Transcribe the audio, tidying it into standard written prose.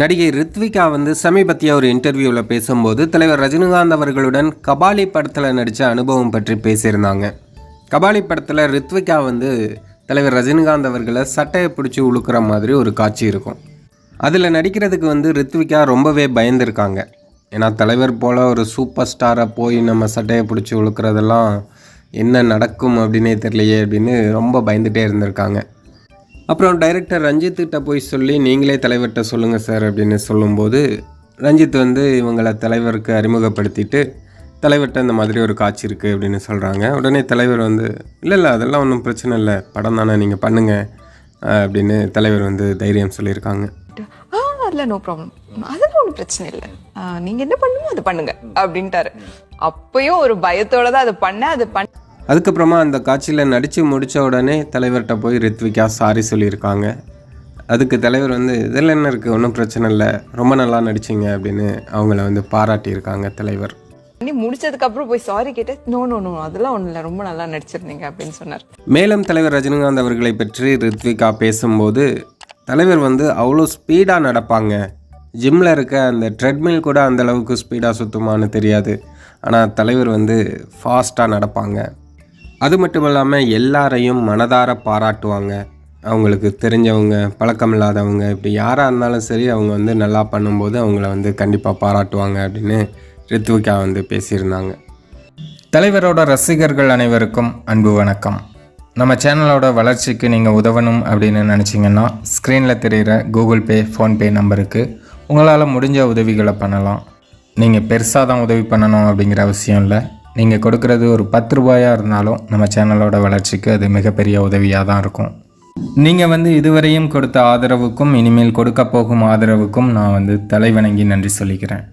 நடிகை ரித்விகா சமீபத்திய ஒரு இன்டர்வியூவில் பேசும்போது தலைவர் ரஜினிகாந்த் அவர்களுடன் கபாலி படத்தில் நடித்த அனுபவம் பற்றி பேசியிருந்தாங்க. கபாலி படத்தில் ரித்விகா தலைவர் ரஜினிகாந்த் அவர்களை சட்டையை பிடிச்சி உழுக்கிற மாதிரி ஒரு காட்சி இருக்கும். அதில் நடிக்கிறதுக்கு ரித்விகா ரொம்பவே பயந்துருக்காங்க. ஏன்னா தலைவர் போல் ஒரு சூப்பர் ஸ்டாரை போய் நம்ம சட்டையை பிடிச்சி உழுக்கிறதெல்லாம் என்ன நடக்கும் அப்படின்னே தெரியலையே அப்படின்னு ரொம்ப பயந்துகிட்டே இருந்திருக்காங்க. அப்புறம் டைரக்டர் ரஞ்சித்துக்கிட்ட போய் சொல்லி நீங்களே தலைவர்கிட்ட சொல்லுங்கள் சார் அப்படின்னு சொல்லும்போது ரஞ்சித் இவங்களை தலைவருக்கு அறிமுகப்படுத்திட்டு தலைவர்கிட்ட இந்த மாதிரி ஒரு காட்சி இருக்குது அப்படின்னு சொல்கிறாங்க. உடனே தலைவர் இல்லை அதெல்லாம் ஒன்றும் பிரச்சனை இல்லை, படம் தானே, நீங்கள் பண்ணுங்கள் அப்படின்னு தலைவர் தைரியம் சொல்லியிருக்காங்க. அதில் நோ ப்ராப்ளம், அதெல்லாம் ஒன்றும் பிரச்சனை இல்லை, நீங்கள் என்ன பண்ணுமோ அது பண்ணுங்க அப்படின்ட்டாரு. அப்பயும் ஒரு பயத்தோட தான் அது பண்ண. அதுக்கப்புறமா அந்த காட்சியில் நடித்து முடித்த உடனே தலைவர்கிட்ட போய் ரித்விகா சாரி சொல்லியிருக்காங்க. அதுக்கு தலைவர் இதில் என்ன இருக்குது, ஒன்றும் பிரச்சனை இல்லை, ரொம்ப நல்லா நடிச்சிங்க அப்படின்னு அவங்கள பாராட்டியிருக்காங்க தலைவர். முடிச்சதுக்கப்புறம் போய் சாரி கேட்டு நோ அதெல்லாம் ஒன்றும் இல்லை, ரொம்ப நல்லா நடிச்சிருந்தீங்க அப்படின்னு சொன்னார். மேலும் தலைவர் ரஜினிகாந்த் அவர்களை பற்றி ரித்விகா பேசும்போது தலைவர் அவ்வளோ ஸ்பீடாக நடப்பாங்க, ஜிம்மில் இருக்க அந்த ட்ரெட்மில் கூட அந்தளவுக்கு ஸ்பீடாக சுத்தமானு தெரியாது, ஆனால் தலைவர் ஃபாஸ்ட்டாக நடப்பாங்க. அது மட்டும் இல்லாமல் எல்லாரையும் மனதார பாராட்டுவாங்க. அவங்களுக்கு தெரிஞ்சவங்க, பழக்கமில்லாதவங்க, இப்படி யாராக இருந்தாலும் சரி அவங்க நல்லா பண்ணும்போது அவங்கள கண்டிப்பாக பாராட்டுவாங்க அப்படின்னு ரித்விகா பேசியிருந்தாங்க. தலைவரோட ரசிகர்கள் அனைவருக்கும் அன்பு வணக்கம். நம்ம சேனலோட வளர்ச்சிக்கு நீங்கள் உதவணும் அப்படின்னு நினச்சிங்கன்னா ஸ்க்ரீனில் தெரிகிற கூகுள் பே, ஃபோன்பே நம்பருக்கு உங்களால் முடிஞ்ச உதவிகளை பண்ணலாம். நீங்கள் பெருசாக தான் உதவி பண்ணணும் அப்படிங்கிற அவசியம் இல்லை. நீங்கள் கொடுக்குறது ஒரு 10 ரூபாயாக இருந்தாலும் நம்ம சேனலோட வளர்ச்சிக்கு அது மிகப்பெரிய உதவியாக தான் இருக்கும். நீங்கள் இதுவரையும் கொடுத்த ஆதரவுக்கும் இனிமேல் கொடுக்க போகும் ஆதரவுக்கும் நான் தலைவணங்கி நன்றி சொல்லிக்கிறேன்.